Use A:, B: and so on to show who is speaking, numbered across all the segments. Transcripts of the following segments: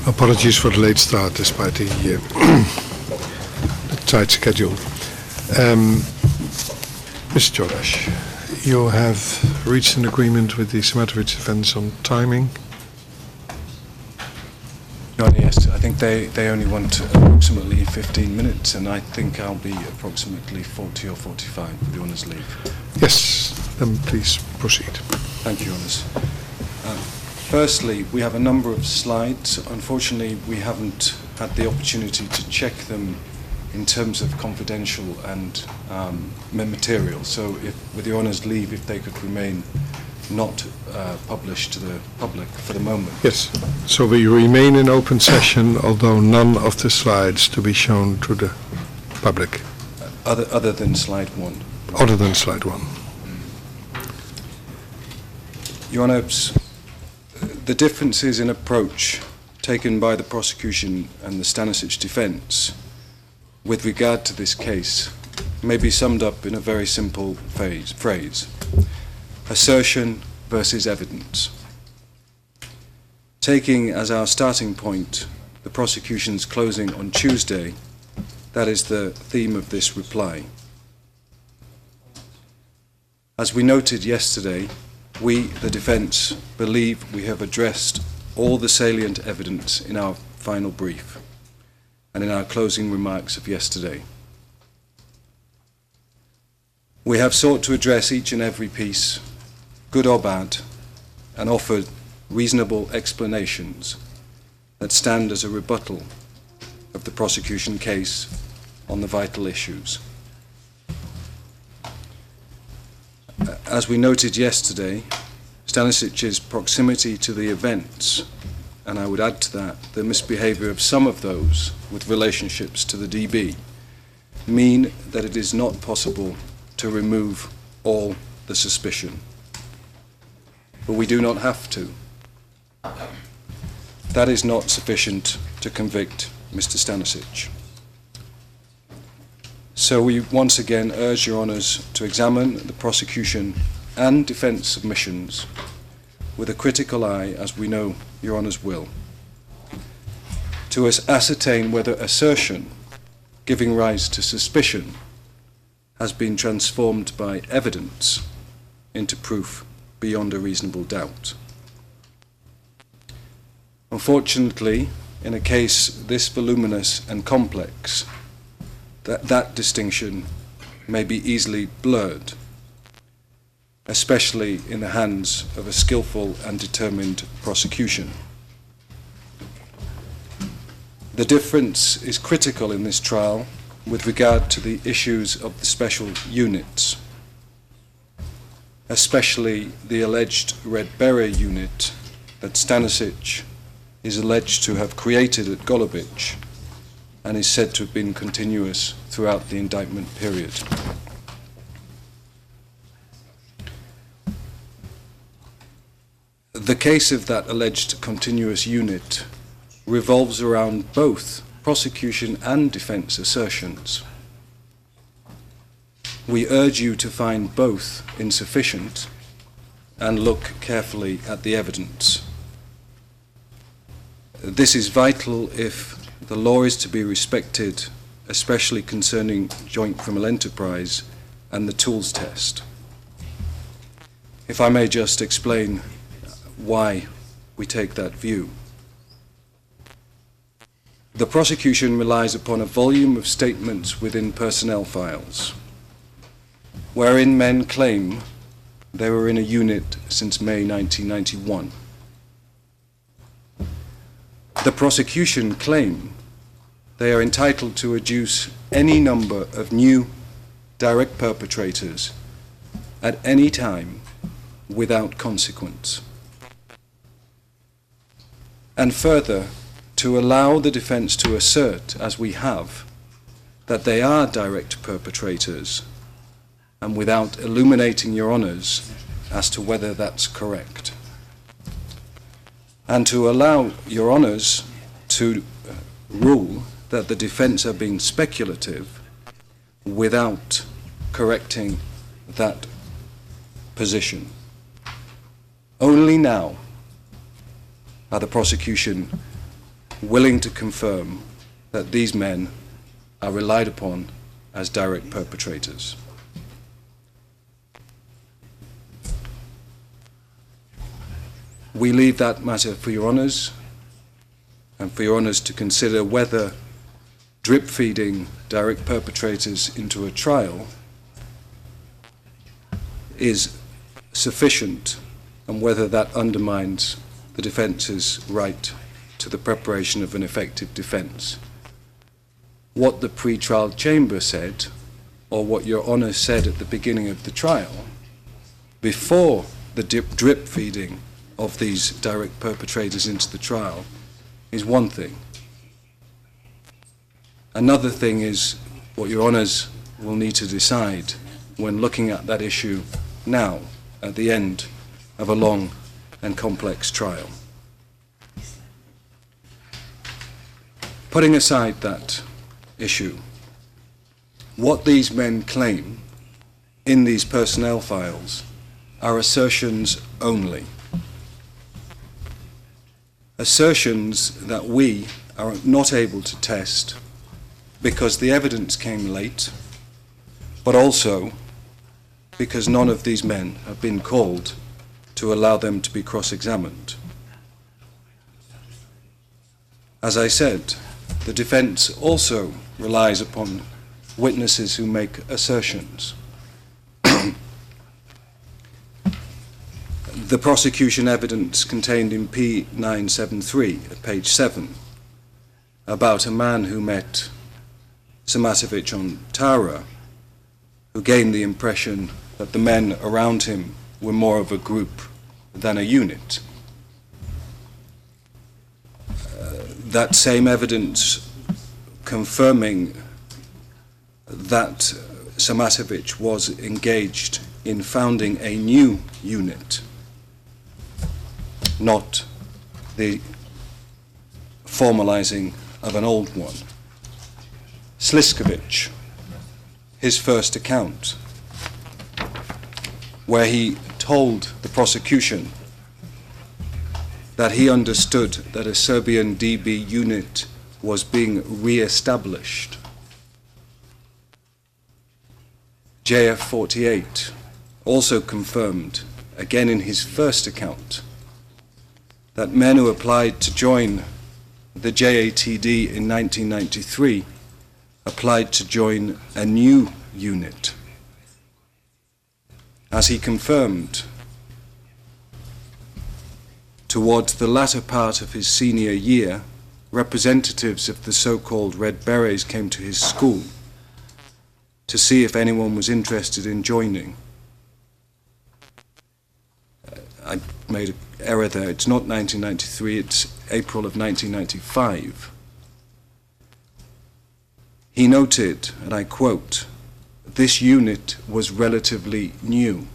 A: Apologies for the late start despite the tight schedule. Mr. Jodash, you have reached an agreement with the Simatović defense on timing?
B: Yes, I think they only want approximately 15 minutes, and I think I'll be approximately 40 or 45 with the honours leave.
A: Yes, then please proceed.
B: Thank you, honours. Firstly, we have a number of slides. Unfortunately, we haven't had the opportunity to check them in terms of confidential and material. So, with the honours leave, if they could remain not published to the public for the moment.
A: Yes, so we remain in open session, although none of the slides to be shown to the public.
B: Other than slide 1.
A: Other than slide 1.
B: Your Honours, the differences in approach taken by the prosecution and the Stanišić defence with regard to this case may be summed up in a very simple phrase. Assertion versus evidence. Taking as our starting point the prosecution's closing on Tuesday, that is the theme of this reply. As we noted yesterday, we, the defence, believe we have addressed all the salient evidence in our final brief and in our closing remarks of yesterday. We have sought to address each and every piece, good or bad, and offered reasonable explanations that stand as a rebuttal of the prosecution case on the vital issues. As we noted yesterday, Stanisić's proximity to the events, and I would add to that the misbehaviour of some of those with relationships to the DB, mean that it is not possible to remove all the suspicion. But we do not have to. That is not sufficient to convict Mr. Stanišić. So we once again urge Your Honours to examine the prosecution and defence submissions with a critical eye, as we know Your Honours will, to ascertain whether assertion giving rise to suspicion has been transformed by evidence into proof beyond a reasonable doubt. Unfortunately, in a case this voluminous and complex, that distinction may be easily blurred, especially in the hands of a skillful and determined prosecution. The difference is critical in this trial with regard to the issues of the special units, especially the alleged Red Beret unit that Stanišić is alleged to have created at Golubic and is said to have been continuous throughout the indictment period. The case of that alleged continuous unit revolves around both prosecution and defence assertions. We urge you to find both insufficient and look carefully at the evidence. This is vital if the law is to be respected, especially concerning joint criminal enterprise and the tools test. If I may just explain why we take that view. The prosecution relies upon a volume of statements within personnel files, wherein men claim they were in a unit since May 1991. The prosecution claim they are entitled to adduce any number of new direct perpetrators at any time without consequence. And further, to allow the defence to assert, as we have, that they are direct perpetrators, and without illuminating Your Honours as to whether that's correct. And to allow Your Honours to rule that the defence are being speculative without correcting that position. Only now are the prosecution willing to confirm that these men are relied upon as direct perpetrators. We leave that matter for your honours, and for your honours to consider whether drip feeding direct perpetrators into a trial is sufficient, and whether that undermines the defence's right to the preparation of an effective defence. What the pre-trial chamber said, or what your honour said at the beginning of the trial, before the drip feeding of these direct perpetrators into the trial, is one thing. Another thing is what your honours will need to decide when looking at that issue now, at the end of a long and complex trial. Putting aside that issue, what these men claim in these personnel files are assertions only. Assertions that we are not able to test because the evidence came late, but also because none of these men have been called to allow them to be cross-examined. As I said, the defence also relies upon witnesses who make assertions. The prosecution evidence contained in P973 at page 7 about a man who met Simatović on Tara, who gained the impression that the men around him were more of a group than a unit. That same evidence confirming that Simatović was engaged in founding a new unit, not the formalizing of an old one. Stanišić, his first account, where he told the prosecution that he understood that a Serbian DB unit was being re-established. JF48 also confirmed, again in his first account, that men who applied to join the JATD in 1993 applied to join a new unit. As he confirmed, towards the latter part of his senior year, representatives of the so-called Red Berets came to his school to see if anyone was interested in joining. I made an error there. It's not 1993, it's April of 1995. He noted, and I quote, "This unit was relatively new."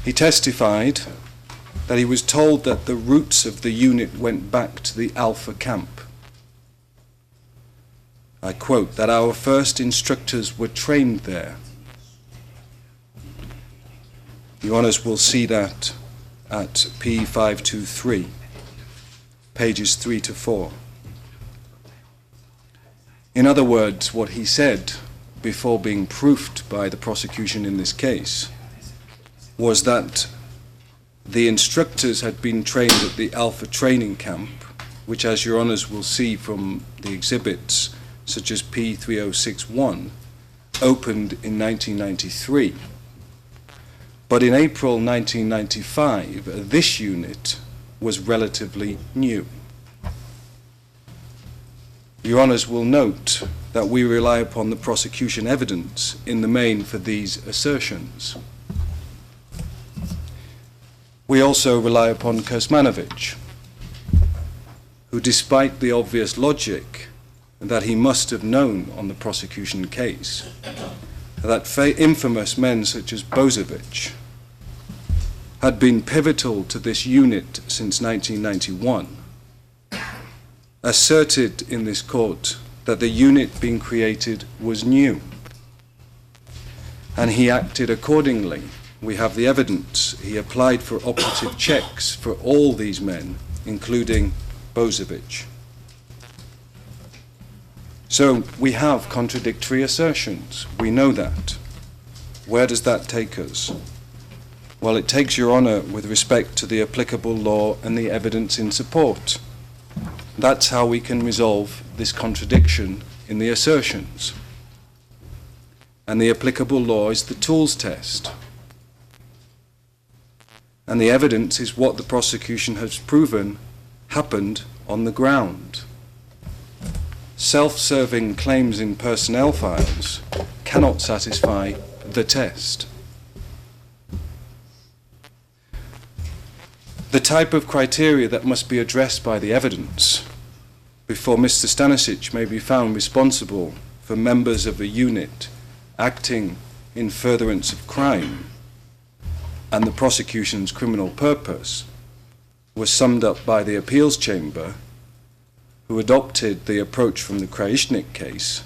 B: He testified that he was told that the roots of the unit went back to the Alpha camp. I quote, "that our first instructors were trained there." Your Honours will see that at P523, pages 3 to 4. In other words, what he said before being proofed by the prosecution in this case was that the instructors had been trained at the Alpha training camp, which, as Your Honours will see from the exhibits such as P3061, opened in 1993. But in April 1995, this unit was relatively new. Your Honours will note that we rely upon the prosecution evidence in the main for these assertions. We also rely upon Kuzmanović, who, despite the obvious logic that he must have known on the prosecution case, that infamous men such as Bozovic had been pivotal to this unit since 1991, asserted in this court that the unit being created was new, and he acted accordingly. We have the evidence. He applied for operative checks for all these men including Božović. So we have contradictory assertions. We know that. Where does that take us? Well, it takes, Your Honour, with respect to the applicable law and the evidence in support. That's how we can resolve this contradiction in the assertions. And the applicable law is the tools test. And the evidence is what the prosecution has proven happened on the ground. Self-serving claims in personnel files cannot satisfy the test. The type of criteria that must be addressed by the evidence before Mr. Stanišić may be found responsible for members of a unit acting in furtherance of crime and the prosecution's criminal purpose was summed up by the appeals chamber, who adopted the approach from the Krajisnik case.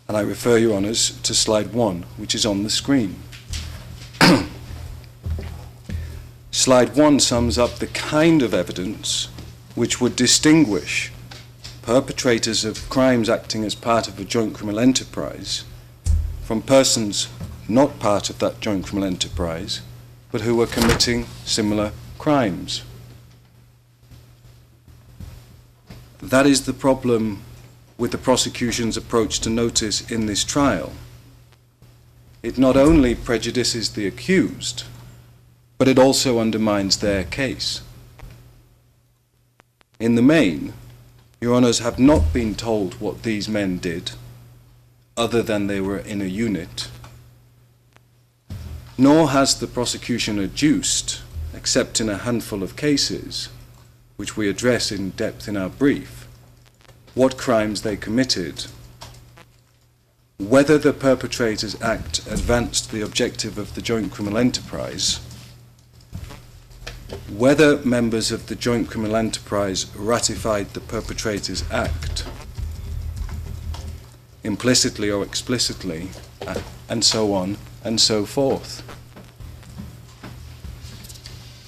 B: And I refer, Your Honours, to slide 1, which is on the screen. Slide 1 sums up the kind of evidence which would distinguish perpetrators of crimes acting as part of a joint criminal enterprise from persons not part of that joint criminal enterprise, but who were committing similar crimes. That is the problem with the prosecution's approach to notice in this trial. It not only prejudices the accused, but it also undermines their case. In the main, Your Honours have not been told what these men did, other than they were in a unit, nor has the prosecution adduced, except in a handful of cases, which we address in depth in our brief, what crimes they committed, whether the perpetrator's act advanced the objective of the joint criminal enterprise, whether members of the joint criminal enterprise ratified the perpetrator's act, implicitly or explicitly, and so on and so forth.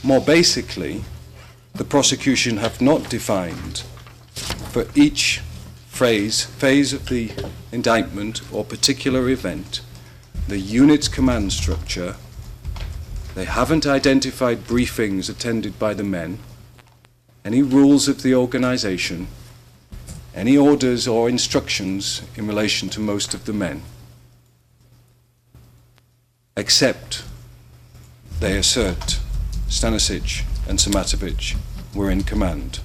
B: More basically, the prosecution have not defined for each phase of the indictment or particular event the unit's command structure. They haven't identified briefings attended by the men, any rules of the organization, any orders or instructions in relation to most of the men, except they assert Stanišić and Simatović were in command.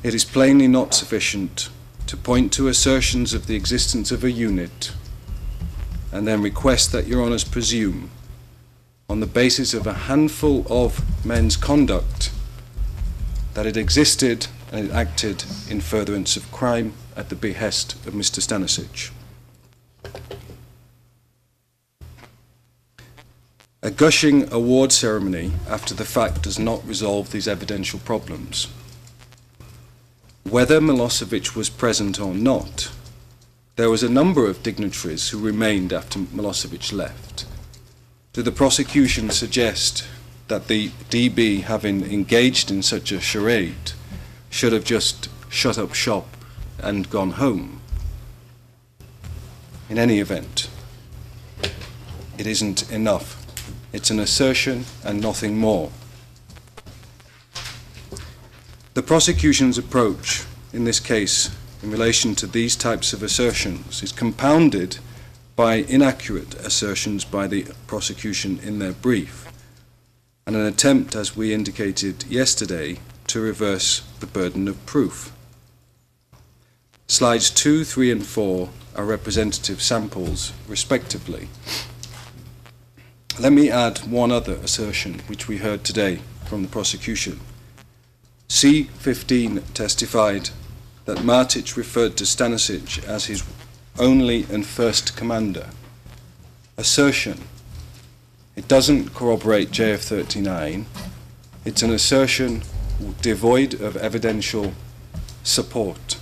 B: It is plainly not sufficient to point to assertions of the existence of a unit and then request that Your Honours presume, on the basis of a handful of men's conduct, that it existed and it acted in furtherance of crime at the behest of Mr. Stanišić. A gushing award ceremony after the fact does not resolve these evidential problems. Whether Milosevic was present or not, there was a number of dignitaries who remained after Milosevic left. Did the prosecution suggest that the DB, having engaged in such a charade, should have just shut up shop and gone home? In any event, it isn't enough. It's an assertion and nothing more. The prosecution's approach in this case in relation to these types of assertions is compounded by inaccurate assertions by the prosecution in their brief and an attempt, as we indicated yesterday, to reverse the burden of proof. Slides 2, 3 and 4 are representative samples respectively. Let me add one other assertion which we heard today from the prosecution. C-15 testified that Martic referred to Stanišić as his only and first commander. Assertion. It doesn't corroborate JF39. It's an assertion devoid of evidential support.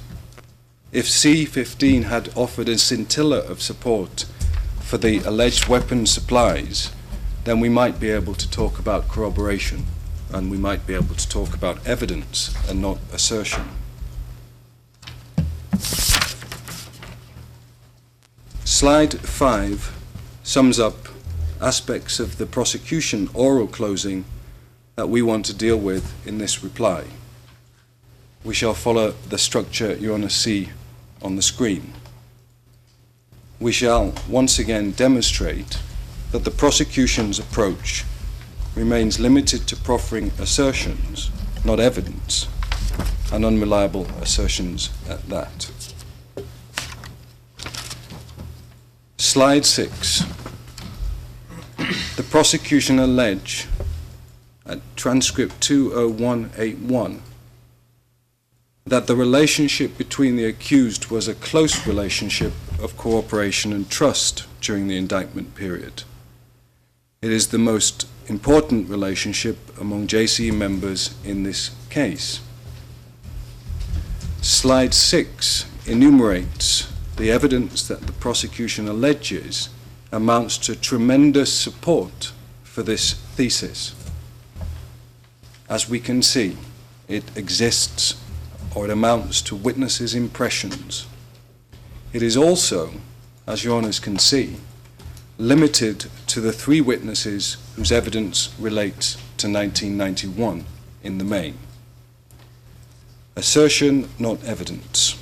B: If C-15 had offered a scintilla of support for the alleged weapon supplies, then we might be able to talk about corroboration, and we might be able to talk about evidence and not assertion. Slide 5 sums up aspects of the prosecution oral closing that we want to deal with in this reply. We shall follow the structure you want to see on the screen. We shall once again demonstrate that the prosecution's approach remains limited to proffering assertions, not evidence, and unreliable assertions at that. Slide 6. The prosecution allege at transcript 20181 that the relationship between the accused was a close relationship of cooperation and trust during the indictment period. It is the most important relationship among JCE members in this case. Slide 6 enumerates the evidence that the prosecution alleges amounts to tremendous support for this thesis. As we can see, it exists, or it amounts to witnesses' impressions. It is also, as your honours can see, limited to the 3 witnesses whose evidence relates to 1991 in the main. Assertion, not evidence.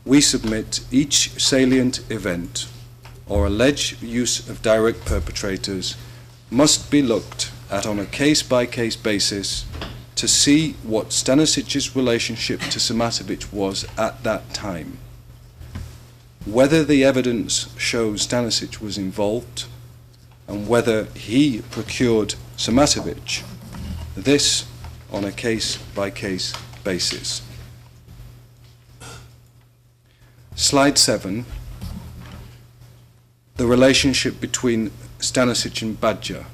B: We submit each salient event or alleged use of direct perpetrators must be looked at on a case-by-case basis to see what Stanisic's relationship to Simatović was at that time. Whether the evidence shows Stanišić was involved and whether he procured Simatović, this on a case-by-case basis. Slide 7, the relationship between Stanišić and Badger.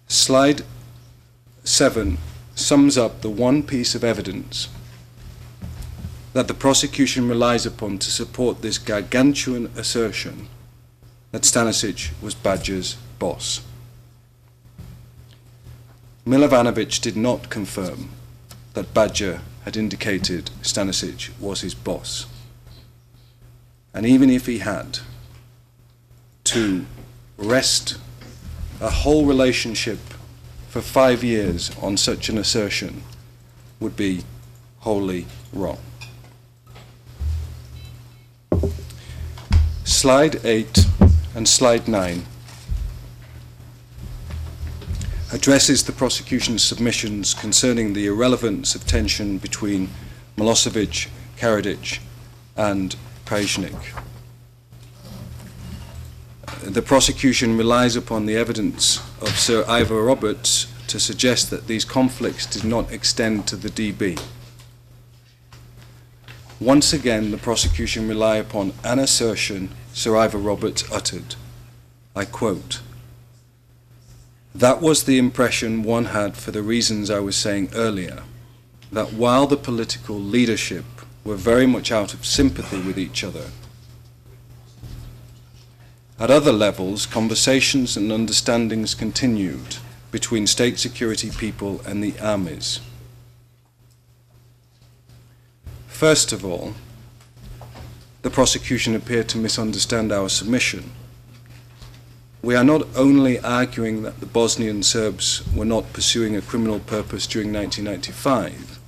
B: Slide 7 sums up the one piece of evidence that the prosecution relies upon to support this gargantuan assertion that Stanišić was Badger's boss. Milovanović did not confirm that Badger had indicated Stanišić was his boss. And even if he had, to rest a whole relationship for 5 years on such an assertion would be wholly wrong. Slide 8 and slide 9 addresses the prosecution's submissions concerning the irrelevance of tension between Milosevic, Karadzic and Krajisnik. The prosecution relies upon the evidence of Sir Ivor Roberts to suggest that these conflicts did not extend to the DB. Once again, the prosecution rely upon an assertion Sir Ivor Roberts uttered. I quote, "That was the impression one had for the reasons I was saying earlier, that while the political leadership were very much out of sympathy with each other, at other levels, conversations and understandings continued between state security people and the armies. First of all, the prosecution appeared to misunderstand our submission. We are not only arguing that the Bosnian Serbs were not pursuing a criminal purpose during 1995,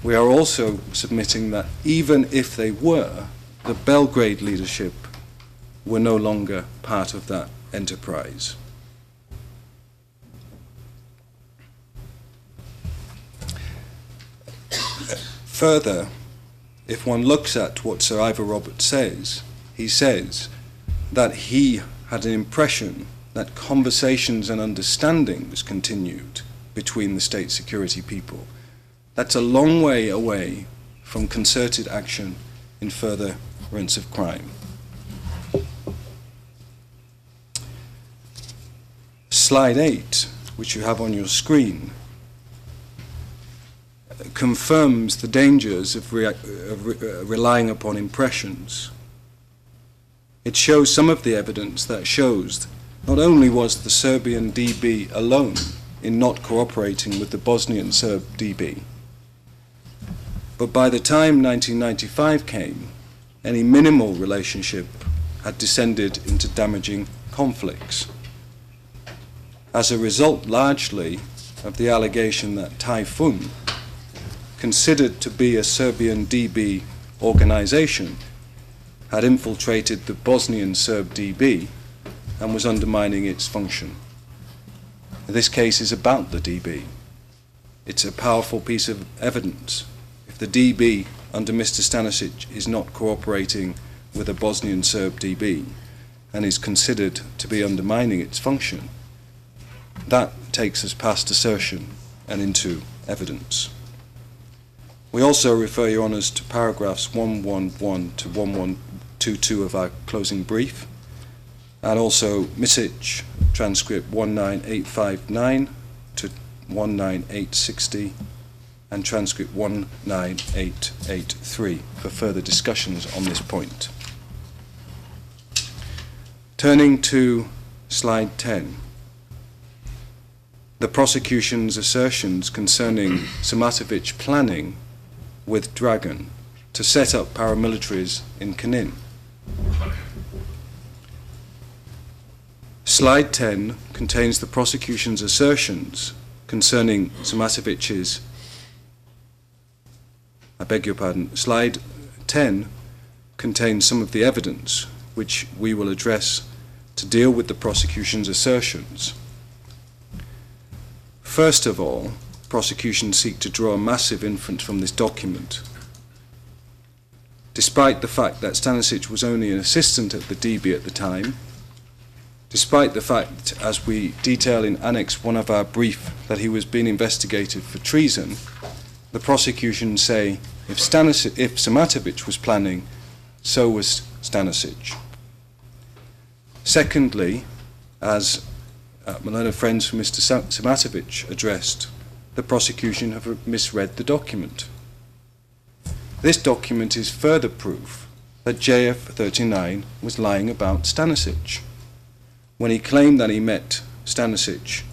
B: we are also submitting that even if they were, the Belgrade leadership were no longer part of that enterprise." Further, if one looks at what Sir Ivor Roberts says, he says that he had an impression that conversations and understandings continued between the state security people. That's a long way away from concerted action in furtherance of crime. Slide 8, which you have on your screen, confirms the dangers of relying upon impressions. It shows some of the evidence that shows not only was the Serbian DB alone in not cooperating with the Bosnian Serb DB, but by the time 1995 came, any minimal relationship had descended into damaging conflicts. As a result, largely, of the allegation that Typhoon, considered to be a Serbian DB organization, had infiltrated the Bosnian Serb DB and was undermining its function. This case is about the DB. It's a powerful piece of evidence. If the DB under Mr. Stanišić is not cooperating with a Bosnian Serb DB and is considered to be undermining its function, that takes us past assertion and into evidence. We also refer, Your Honours, to paragraphs 111 to 1122 of our closing brief, and also Misic transcript 19859 to 19860 and transcript 19883 for further discussions on this point. Turning to slide 10. The prosecution's assertions concerning Simatović planning with Dragan to set up paramilitaries in Knin. Slide 10 contains the prosecution's assertions concerning Simatovic's, slide 10 contains some of the evidence which we will address to deal with the prosecution's assertions. First of all, prosecution seek to draw a massive inference from this document. Despite the fact that Stanišić was only an assistant at the DB at the time, despite the fact, as we detail in Annex 1 of our brief, that he was being investigated for treason, the prosecution say if Simatović was planning, so was Stanišić. Secondly, as my learned friends from Mr. Simatović addressed, the prosecution have misread the document. This document is further proof that JF39 was lying about Stanišić. When he claimed that he met Stanišić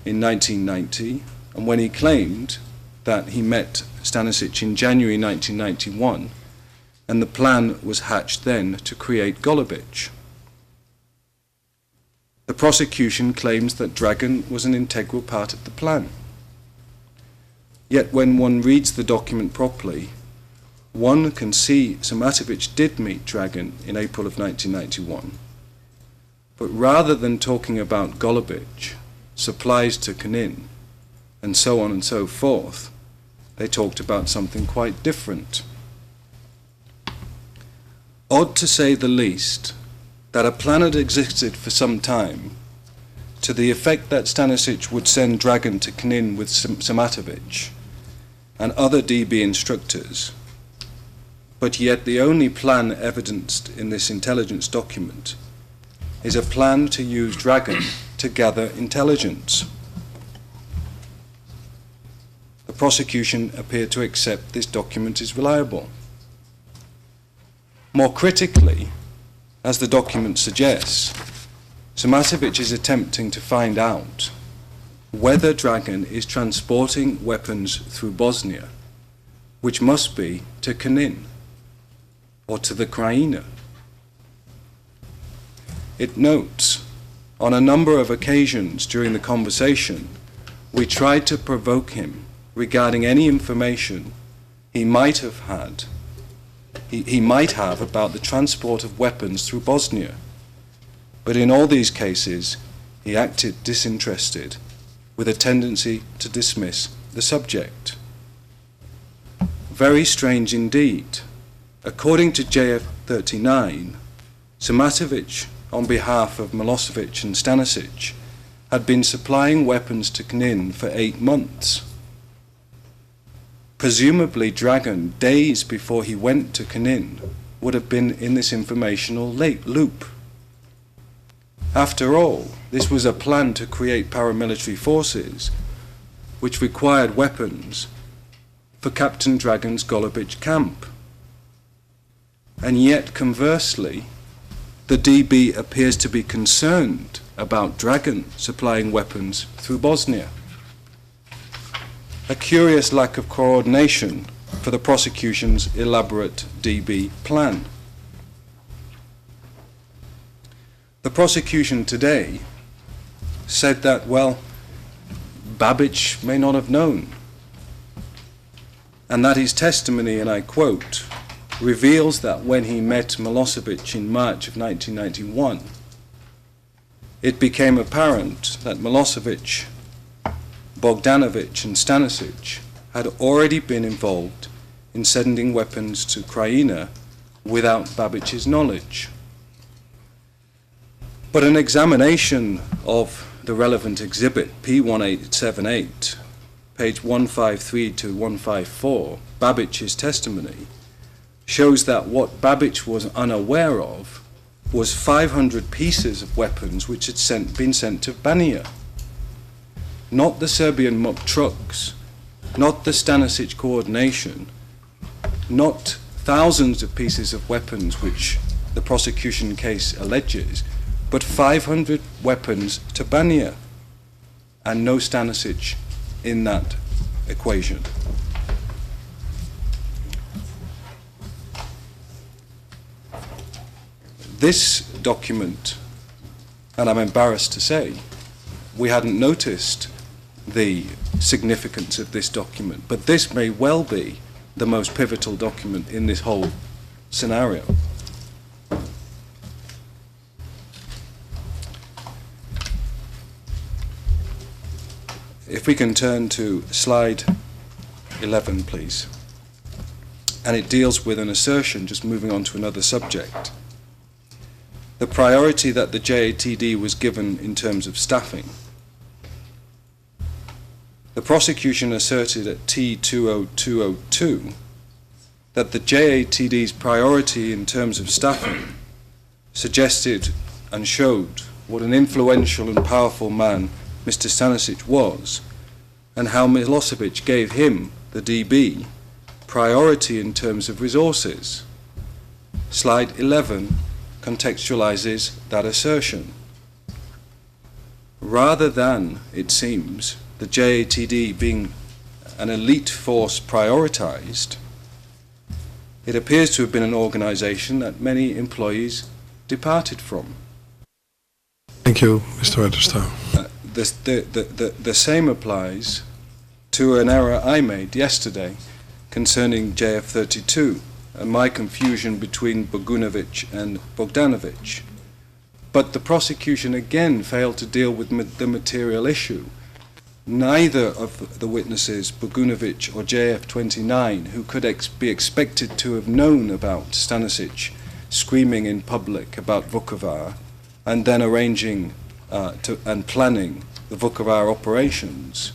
B: in 1990, and when he claimed that he met Stanišić in January 1991, and the plan was hatched then to create Golubic. The prosecution claims that Dragan was an integral part of the plan. Yet when one reads the document properly, one can see Simatović did meet Dragan in April of 1991. But rather than talking about Golubic, supplies to Knin, and so on and so forth, they talked about something quite different. Odd to say the least, that a plan had existed for some time, to the effect that Stanišić would send Dragan to Knin with Simatović and other DB instructors, but yet the only plan evidenced in this intelligence document is a plan to use Dragan to gather intelligence. The prosecution appeared to accept this document is reliable. More critically, as the document suggests, Simatović is attempting to find out whether Dragan is transporting weapons through Bosnia, which must be to Knin or to the Krajina. It notes, on a number of occasions during the conversation, we tried to provoke him regarding any information he might have had, he might have about the transport of weapons through Bosnia. But in all these cases, he acted disinterested, with a tendency to dismiss the subject. Very strange indeed. According to JF39, Simatović, on behalf of Milosevic and Stanišić, had been supplying weapons to Knin for 8 months. Presumably Dragan, days before he went to Knin, would have been in this informational loop. After all, this was a plan to create paramilitary forces which required weapons for Captain Dragan's Golubic camp. And yet, conversely, the DB appears to be concerned about Dragon supplying weapons through Bosnia. A curious lack of coordination for the prosecution's elaborate DB plan. The prosecution today said that, well, Babic may not have known, and that his testimony, and I quote, reveals that when he met Milosevic in March of 1991, it became apparent that Milosevic, Bogdanovic and Stanišić had already been involved in sending weapons to Krajina without Babic's knowledge. But an examination of the relevant exhibit, P1878, page 153 to 154, Babic's testimony, shows that what Babic was unaware of was 500 pieces of weapons which had been sent to Banja. Not the Serbian MUP trucks, not the Stanišić coordination, not thousands of pieces of weapons which the prosecution case alleges, but 500 weapons to Banja, and no Stanišić in that equation. This document, and I'm embarrassed to say, we hadn't noticed the significance of this document, but this may well be the most pivotal document in this whole scenario. If we can turn to slide 11, please. And it deals with an assertion, just moving on to another subject. The priority that the JATD was given in terms of staffing. The prosecution asserted at T20202 that the JATD's priority in terms of staffing suggested and showed what an influential and powerful man Mr. Stanišić was, and how Milosevic gave him, the DB, priority in terms of resources. Slide 11 contextualizes that assertion. Rather than, it seems, the JATD being an elite force prioritized, it appears to have been an organization that many employees departed from.
A: Thank you, Mr. Wedderstone.
B: The same applies to an error I made yesterday concerning JF32 and my confusion between Bogunovic and Bogdanovic. But the prosecution again failed to deal with the material issue. Neither of the witnesses, Bogunovic or JF29, who could be expected to have known about Stanišić screaming in public about Vukovar and then arranging and planning the Vukovar operations,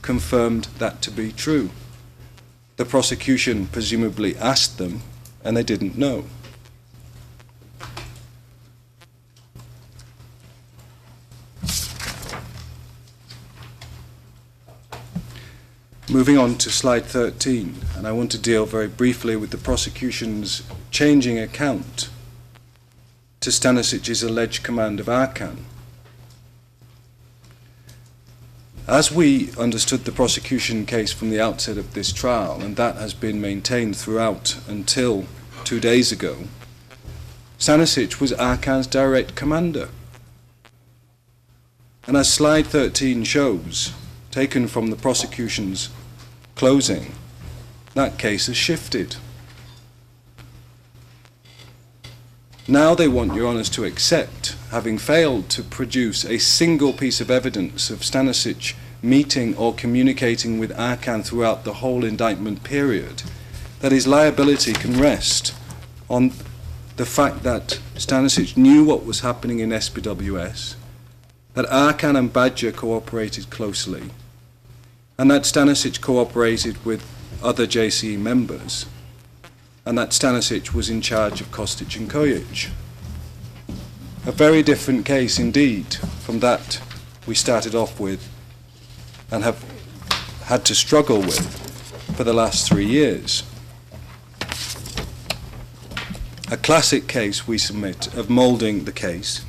B: confirmed that to be true. The prosecution presumably asked them, and they didn't know. Moving on to slide 13, and I want to deal very briefly with the prosecution's changing account to Stanishic's alleged command of Arkan. As we understood the prosecution case from the outset of this trial, and that has been maintained throughout until 2 days ago, Stanišić was Arkan's direct commander. And as slide 13 shows, taken from the prosecution's closing, that case has shifted. Now they want Your Honours to accept, having failed to produce a single piece of evidence of Stanišić meeting or communicating with Arkan throughout the whole indictment period, that his liability can rest on the fact that Stanišić knew what was happening in SPWS, that Arkan and Badger cooperated closely, and that Stanišić cooperated with other JCE members, and that Stanišić was in charge of Kostic and Kojic. A very different case indeed from that we started off with and have had to struggle with for the last 3 years. A classic case we submit of moulding the case,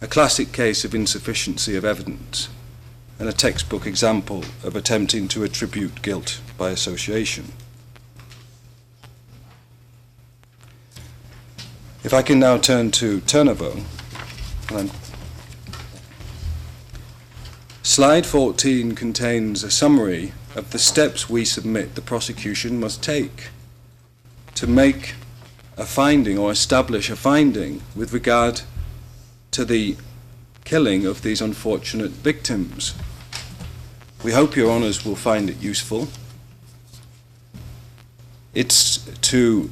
B: a classic case of insufficiency of evidence, and a textbook example of attempting to attribute guilt by association. If I can now turn to Turnovo, slide 14 contains a summary of the steps we submit the prosecution must take to make a finding or establish a finding with regard to the killing of these unfortunate victims. We hope Your Honours will find it useful. It's to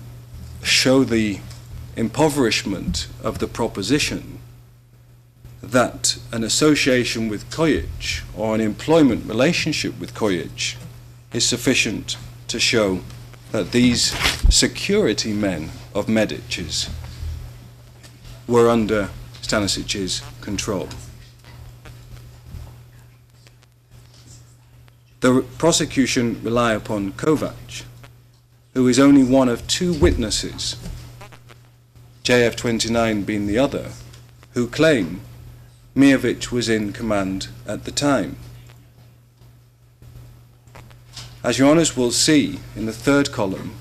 B: show the impoverishment of the proposition that an association with Kojic or an employment relationship with Kojic is sufficient to show that these security men of Medic's were under Stanisić's control. The prosecution rely upon Kovac, who is only one of two witnesses, JF29 being the other, who claim Mijović was in command at the time. As Your Honours will see in the third column,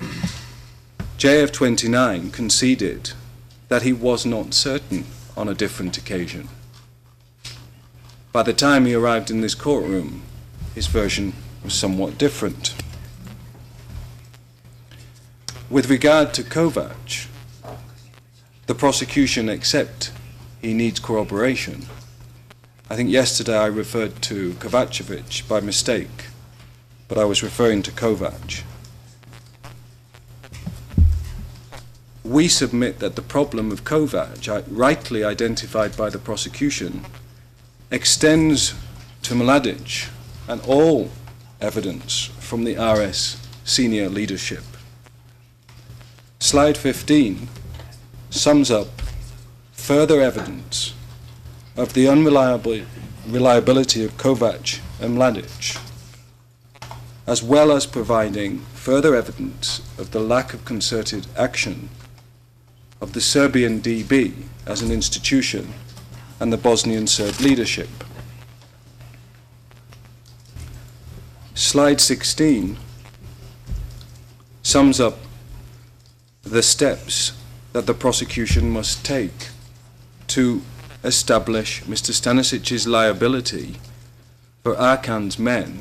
B: JF29 conceded that he was not certain on a different occasion. By the time he arrived in this courtroom, his version was somewhat different. With regard to Kovac, the prosecution accept he needs corroboration. I think yesterday I referred to Kovacevic by mistake, but I was referring to Kovac. We submit that the problem of Kovac, rightly identified by the prosecution, extends to Mladic and all evidence from the RS senior leadership. Slide 15 sums up further evidence of the unreliability of Kovac and Mladic, as well as providing further evidence of the lack of concerted action of the Serbian DB as an institution and the Bosnian Serb leadership. Slide 16 sums up the steps that the prosecution must take to establish Mr. Stanisić's liability for Arkan's men,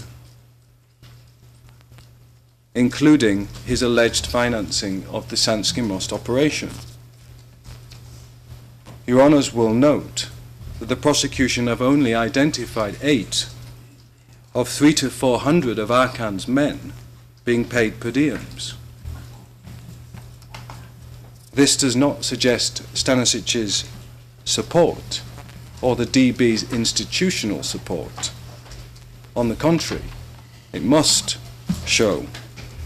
B: including his alleged financing of the Sanski Most operation. Your Honours will note that the prosecution have only identified 8 of 300 to 400 of Arkan's men being paid per diems. This does not suggest Stanisić's support or the DB's institutional support. On the contrary, it must show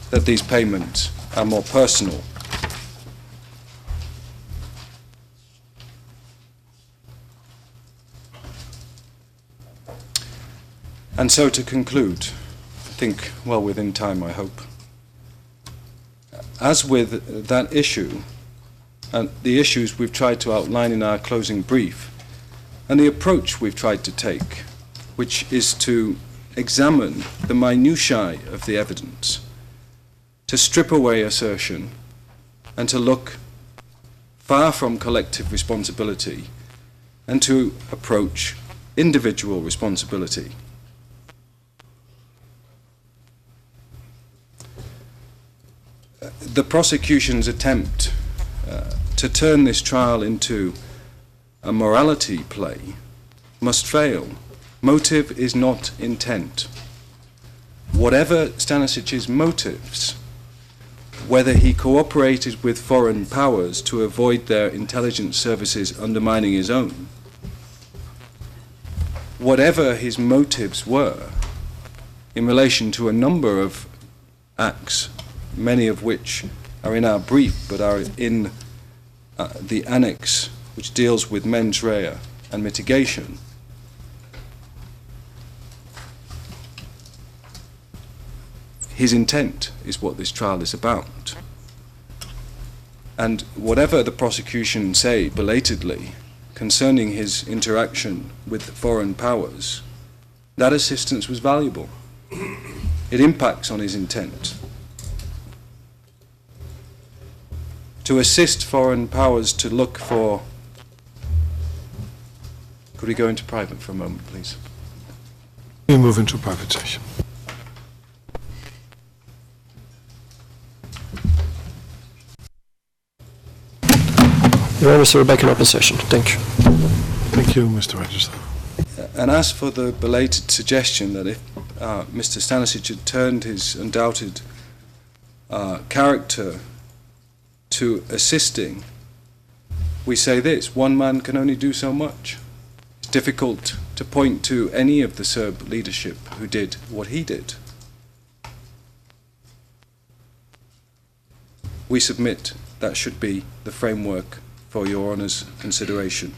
B: that these payments are more personal. And so to conclude, I think well within time, I hope. As with that issue, and the issues we've tried to outline in our closing brief, and the approach we've tried to take, which is to examine the minutiae of the evidence, to strip away assertion, and to look far from collective responsibility, and to approach individual responsibility. The prosecution's attempt to turn this trial into a morality play must fail. Motive is not intent. Whatever Stanisić's motives, whether he cooperated with foreign powers to avoid their intelligence services undermining his own, whatever his motives were in relation to a number of acts, many of which are in our brief but are in the annex which deals with mens rea and mitigation, his intent is what this trial is about. And whatever the prosecution say belatedly concerning his interaction with foreign powers, that assistance was valuable. It impacts on his intent. To assist foreign powers to look for... Could we go into private for a moment, please?
A: We move into private session.
C: Your Honor, we're back in open session. Thank you.
A: Thank you, Mr. Register.
B: And as for the belated suggestion that if Mr. Stanišić had turned his undoubted character to assisting, we say this: one man can only do so much. It's difficult to point to any of the Serb leadership who did what he did. We submit that should be the framework for Your Honour's consideration.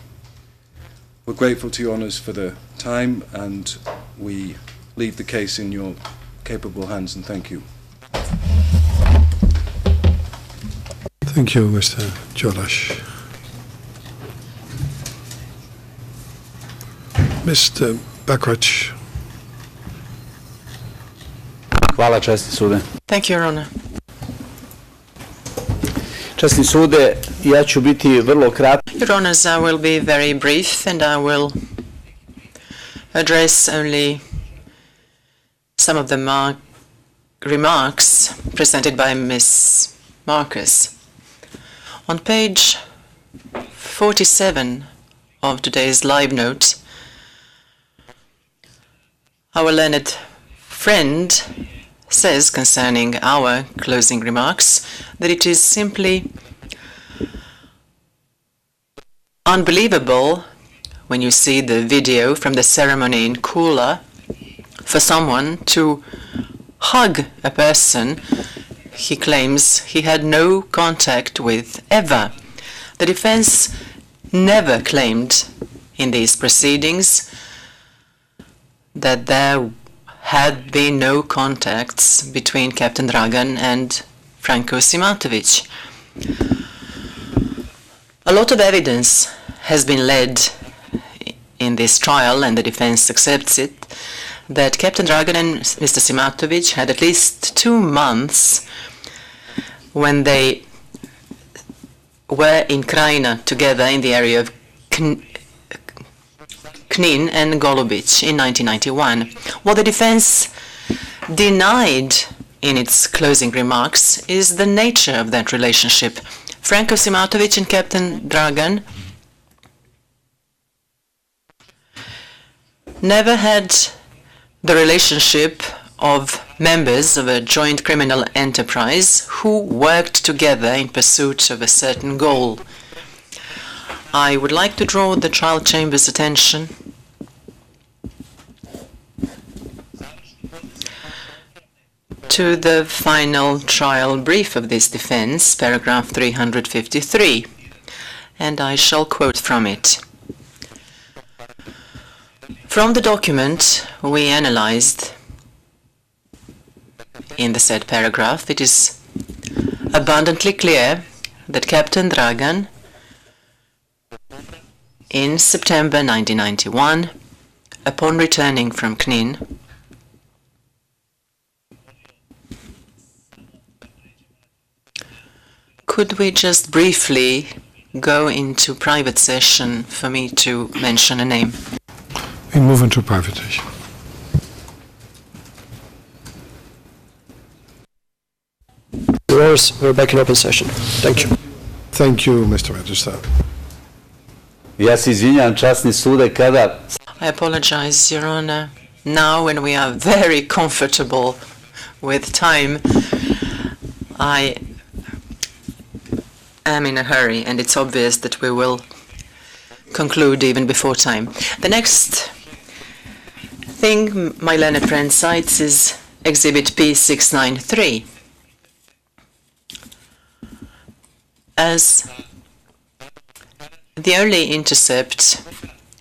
B: We're grateful to Your Honours for the time, and we leave the case in your capable hands, and thank you.
A: Thank you, Mr. Jolash. Mr. Bakrac.
D: Hvala, časni sude.
E: Thank you, Your Honor.
D: Časni sude, ja ću biti vrlo kratak.
E: Your Honors, I will be very brief and I will address only some of the remarks presented by Ms. Marcus. On page 47 of today's live note, our learned friend says concerning our closing remarks that it is simply unbelievable when you see the video from the ceremony in Kula for someone to hug a person he claims he had no contact with ever. The defense never claimed in these proceedings that there had been no contacts between Captain Dragan and Franko Simatović. A lot of evidence has been led in this trial, and the defense accepts it, that Captain Dragan and Mr. Simatović had at least 2 months when they were in Krajina together in the area of Knin and Golubic in 1991. What the defense denied in its closing remarks is the nature of that relationship. Franko Simatović and Captain Dragan never had the relationship of members of a joint criminal enterprise who worked together in pursuit of a certain goal. I would like to draw the trial chamber's attention to the final trial brief of this defense, paragraph 353, and I shall quote from it. From the document we analyzed in the said paragraph, it is abundantly clear that Captain Dragan, in September 1991, upon returning from Knin, could we just briefly go into private session for me to mention a name?
A: We move into private session.
C: Your Honors, we're back in open session. Thank you.
A: Thank you, Mr. Register.
D: Ja se izvinjam, časni sude, kada...
E: I apologize, Your Honor. Now, when we are very comfortable with time, I am in a hurry, and it's obvious that we will conclude even before time. The next thing my learned friend cites is Exhibit P693 as the only intercept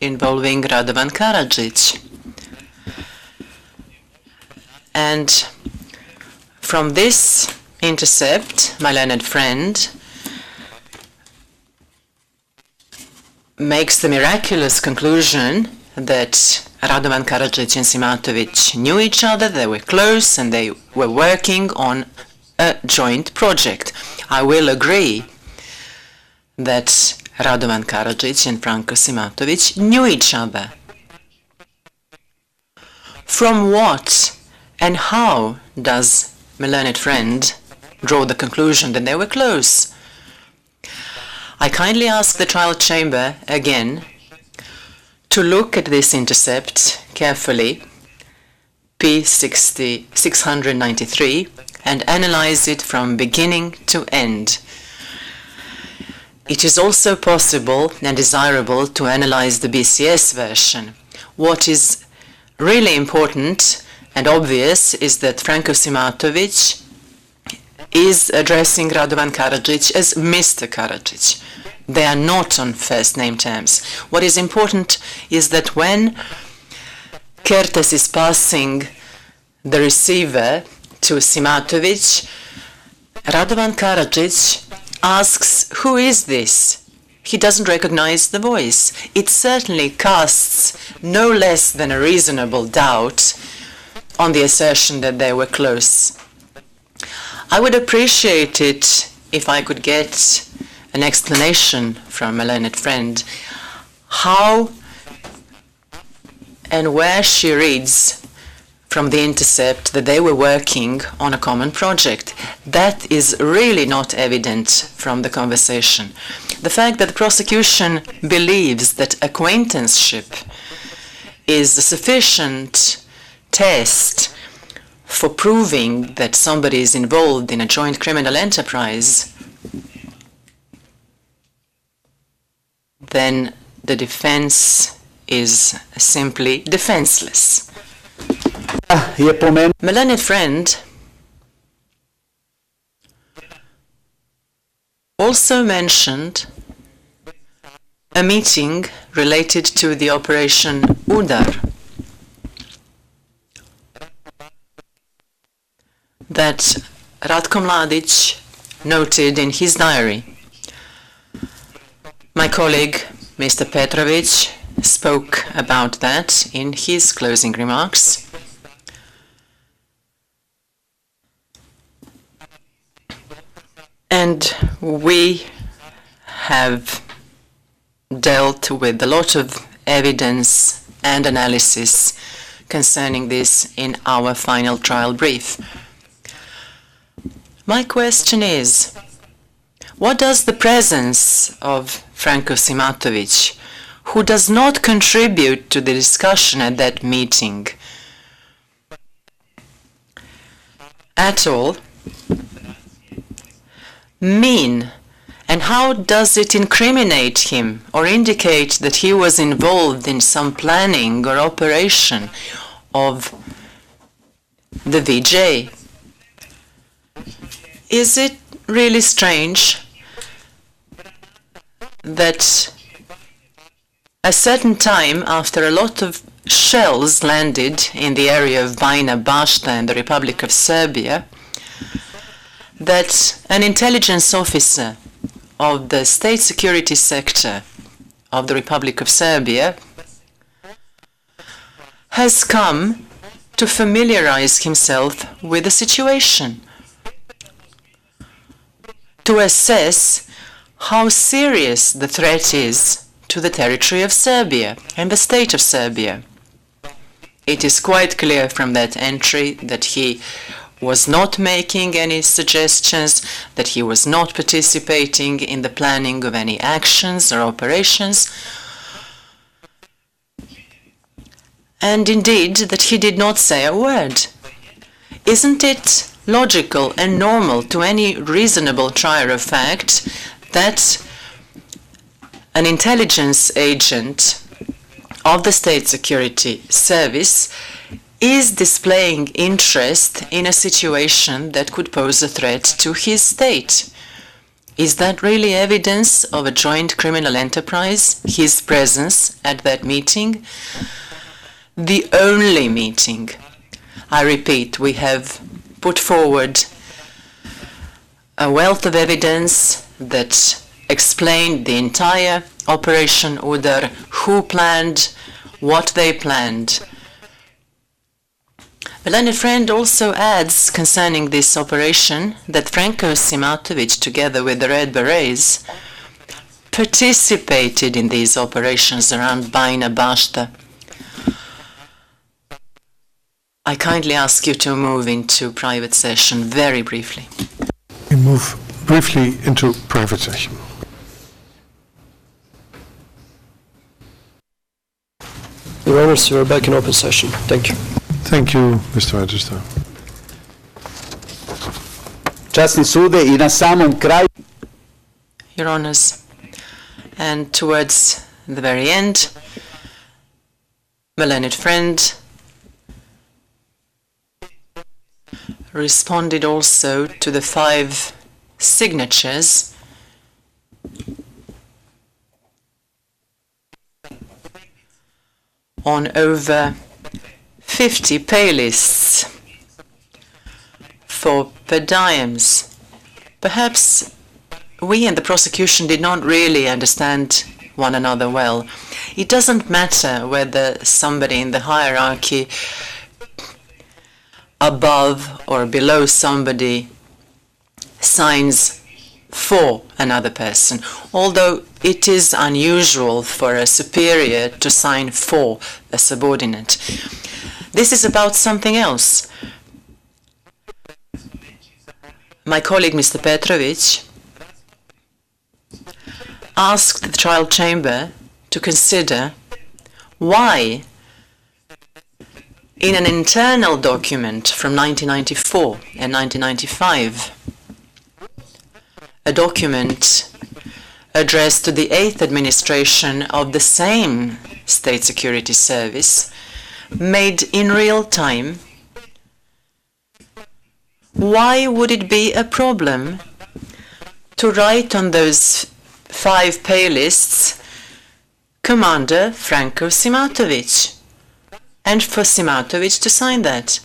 E: involving Radovan Karadzic. And from this intercept, my learned friend makes the miraculous conclusion that Radovan Karadzic and Simatović knew each other, they were close, and they were working on a joint project. I will agree that Radovan Karadzic and Franko Simatović knew each other. From what and how does my learned friend draw the conclusion that they were close? I kindly ask the trial chamber again to look at this intercept carefully, P693, and analyze it from beginning to end. It is also possible and desirable to analyze the BCS version. What is really important and obvious is that Franko Simatović is addressing Radovan Karadzic as Mr. Karadzic. They are not on first name terms. What is important is that when Kertes is passing the receiver to Simatović, Radovan Karadzic asks, "Who is this?" He doesn't recognize the voice. It certainly casts no less than a reasonable doubt on the assertion that they were close. I would appreciate it if I could get an explanation from a learned friend how and where she reads from the intercept that they were working on a common project. That is really not evident from the conversation. The fact that the prosecution believes that acquaintanceship is a sufficient test for proving that somebody is involved in a joint criminal enterprise, then the defense is simply defenseless. My learned friend also mentioned a meeting related to the Operation Udar that Ratko Mladić noted in his diary. My colleague, Mr. Petrović, spoke about that in his closing remarks. And we have dealt with a lot of evidence and analysis concerning this in our final trial brief. My question is, what does the presence of Franko Simatović, who does not contribute to the discussion at that meeting at all, mean, and how does it incriminate him or indicate that he was involved in some planning or operation of the VJ? Is it really strange that a certain time after a lot of shells landed in the area of Bajina Bašta in the Republic of Serbia, that an intelligence officer of the state security sector of the Republic of Serbia has come to familiarize himself with the situation, to assess how serious the threat is to the territory of Serbia and the state of Serbia. It is quite clear from that entry that he was not making any suggestions, that he was not participating in the planning of any actions or operations, and indeed that he did not say a word. Isn't it logical and normal to any reasonable trier of fact that an intelligence agent of the State Security Service is displaying interest in a situation that could pose a threat to his state? Is that really evidence of a joint criminal enterprise, his presence at that meeting? The only meeting. I repeat, we have put forward a wealth of evidence that explained the entire Operation Udar, who planned, what they planned. The learned friend also adds concerning this operation that Franco Simatović, together with the Red Berets, participated in these operations around Bajina Bašta. I kindly ask you to move into private session very briefly.
A: We move briefly into private session.
C: Your Honors, we're back in open session. Thank you.
A: Thank you, Mr. Magister.
D: Časni sude, i na samom kraju
E: Your Honors, and towards the very end, the learned friend responded also to the 5 signatures on over 50 pay lists for per diems. Perhaps we and the prosecution did not really understand one another well. It doesn't matter whether somebody in the hierarchy above or below somebody signs for another person, although it is unusual for a superior to sign for a subordinate. This is about something else. My colleague, Mr. Petrović, asked the trial chamber to consider why in an internal document from 1994 and 1995, a document addressed to the 8th administration of the same State Security Service, made in real time, why would it be a problem to write on those 5 pay lists Commander Franco Simatović, and for Simatović to sign that?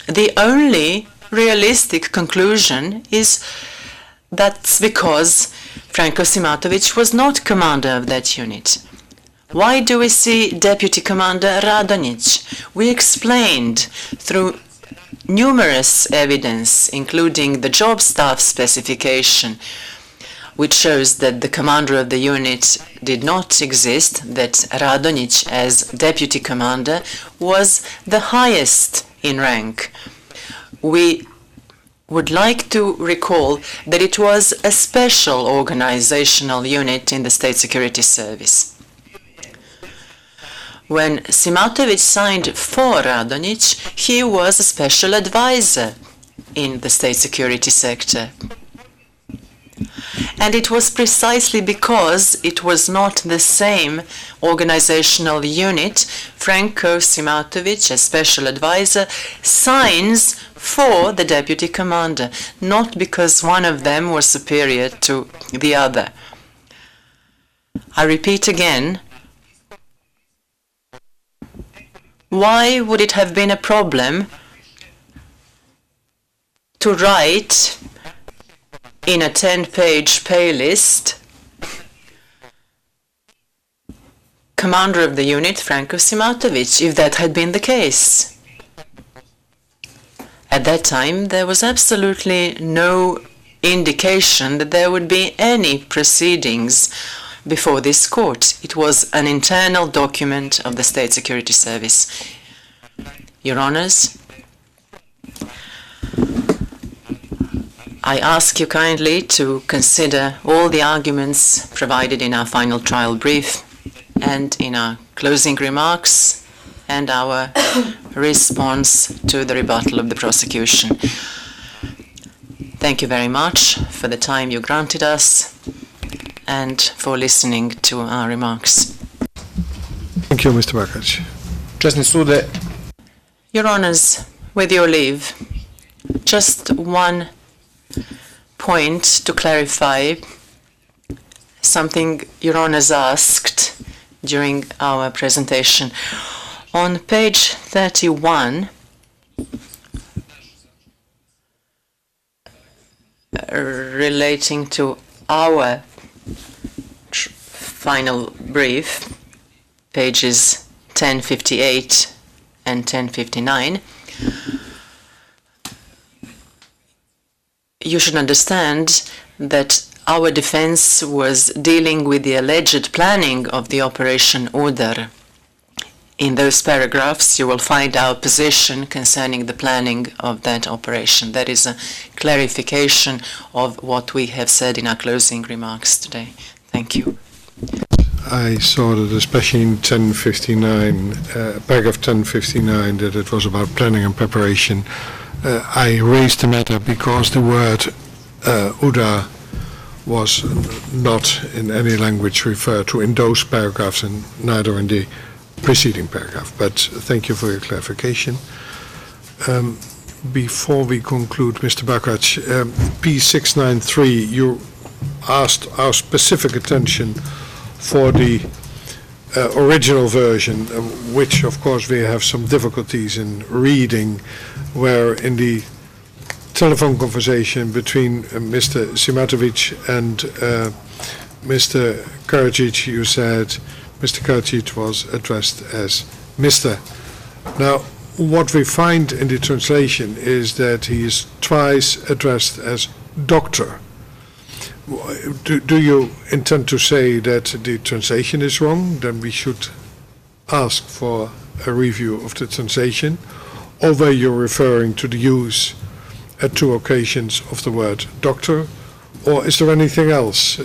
E: The only realistic conclusion is that's because Franco Simatović was not commander of that unit. Why do we see Deputy Commander Radonjić? We explained through numerous evidence, including the job staff specification, which shows that the commander of the unit did not exist, that Radonjić, as deputy commander, was the highest in rank. We would like to recall that it was a special organizational unit in the State Security Service. When Simatović signed for Radonjić, he was a special advisor in the state security sector. And it was precisely because it was not the same organizational unit, Franco Simatović, as special advisor, signs for the deputy commander, not because one of them was superior to the other. I repeat again, why would it have been a problem to write in a 10-page pay list commander of the unit Franco Simatović, if that had been the case? At that time, there was absolutely no indication that there would be any proceedings before this court. It was an internal document of the State Security Service. Your Honors, I ask you kindly to consider all the arguments provided in our final trial brief and in our closing remarks and our response to the rebuttal of the prosecution. Thank you very much for the time you granted us and for listening to our remarks.
A: Thank you, Mr. Bakac.
F: Časni sude,
E: Your Honors, with your leave, just one point to clarify something Your Honors asked during our presentation. On page 31, relating to our final brief, pages 1058 and 1059, you should understand that our defense was dealing with the alleged planning of the Operation Oder. In those paragraphs, you will find our position concerning the planning of that operation. That is a clarification of what we have said in our closing remarks today. Thank you.
A: I saw that especially in 1059, paragraph 1059, that it was about planning and preparation. I raised the matter because the word UDA was not in any language referred to in those paragraphs and neither in the preceding paragraph. But thank you for your clarification. Before we conclude, Mr. Bakrac, P693, you asked our specific attention for the original version, which of course we have some difficulties in reading, where in the telephone conversation between Mr. Simatović and Mr. Karadzic, you said Mr. Karadzic was addressed as Mr. Now, what we find in the translation is that he is twice addressed as Doctor. Do you intend to say that the translation is wrong? Then we should ask for a review of the translation, or were you referring to the use at two occasions of the word doctor, or is there anything else?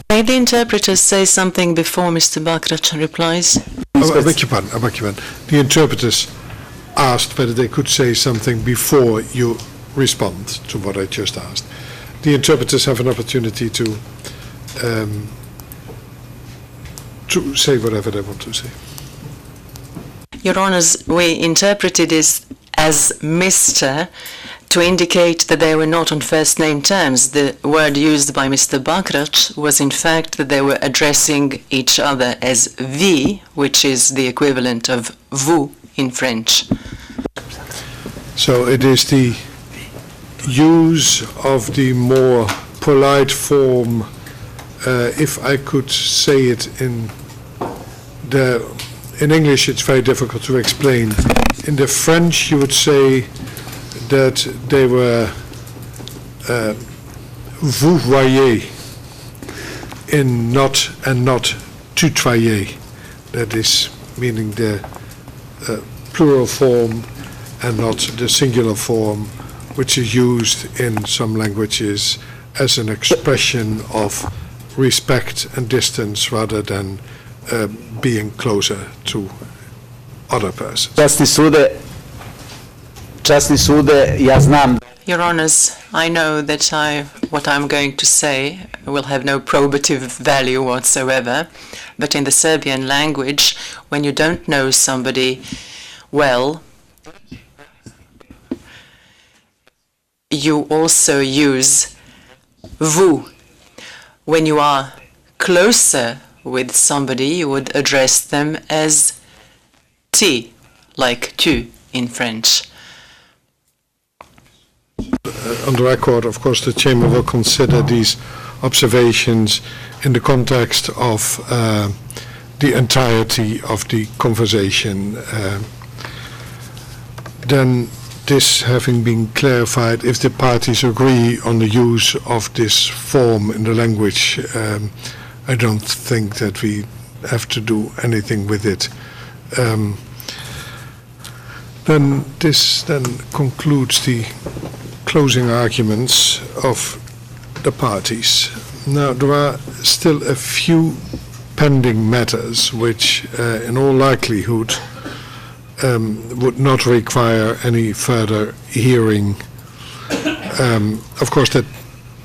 E: May the interpreter say something before Mr. Bakrac replies?
A: I beg your pardon. The interpreters asked whether they could say something before you respond to what I just asked. The interpreters have an opportunity to say whatever they want to say.
E: Your Honours, we interpreted this as Mr. to indicate that they were not on first name terms. The word used by Mr. Bakrac was in fact that they were addressing each other as V, which is the equivalent of vous in French.
A: So it is the use of the more polite form, if I could say it in English it's very difficult to explain. In the French you would say that they were vous voyez in not and not tutoyer. That is meaning the plural form and not the singular form, which is used in some languages as an expression of respect and distance rather than being closer to other persons.
D: Časni sude, ja znam.
E: Your Honours, I know that what I'm going to say will have no probative value whatsoever, but in the Serbian language, when you don't know somebody well, you also use vous. When you are closer with somebody, you would address them as ti, like tu in French.
A: On the record, of course, the Chamber will consider these observations in the context of the entirety of the conversation. Then, this having been clarified, if the parties agree on the use of this form in the language, I don't think that we have to do anything with it. Then this concludes the closing arguments of the parties. Now, there are still a few pending matters which, in all likelihood, would not require any further hearing. Of course, that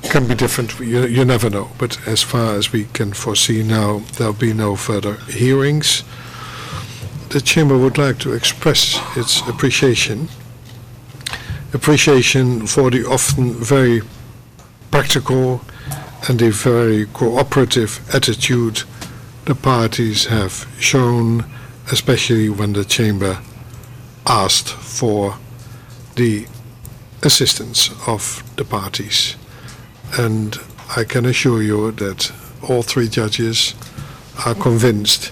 A: can be different. You never know. But as far as we can foresee now, there'll be no further hearings. The Chamber would like to express its appreciation for the often very practical and the very cooperative attitude the parties have shown, especially when the Chamber asked for the assistance of the parties. And I can assure you that all three judges are convinced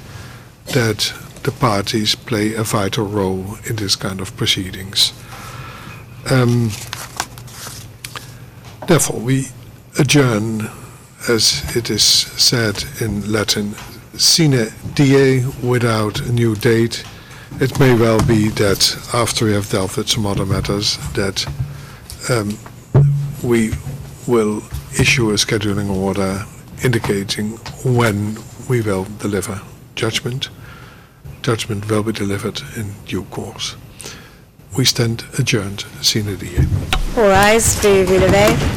A: that the parties play a vital role in this kind of proceedings. Therefore, we adjourn, as it is said in Latin, sine die, without a new date. It may well be that after we have dealt with some other matters, that we will issue a scheduling order indicating when we will deliver judgment. Judgment will be delivered in due course. We stand adjourned, sine die.
F: All rise, be relevés.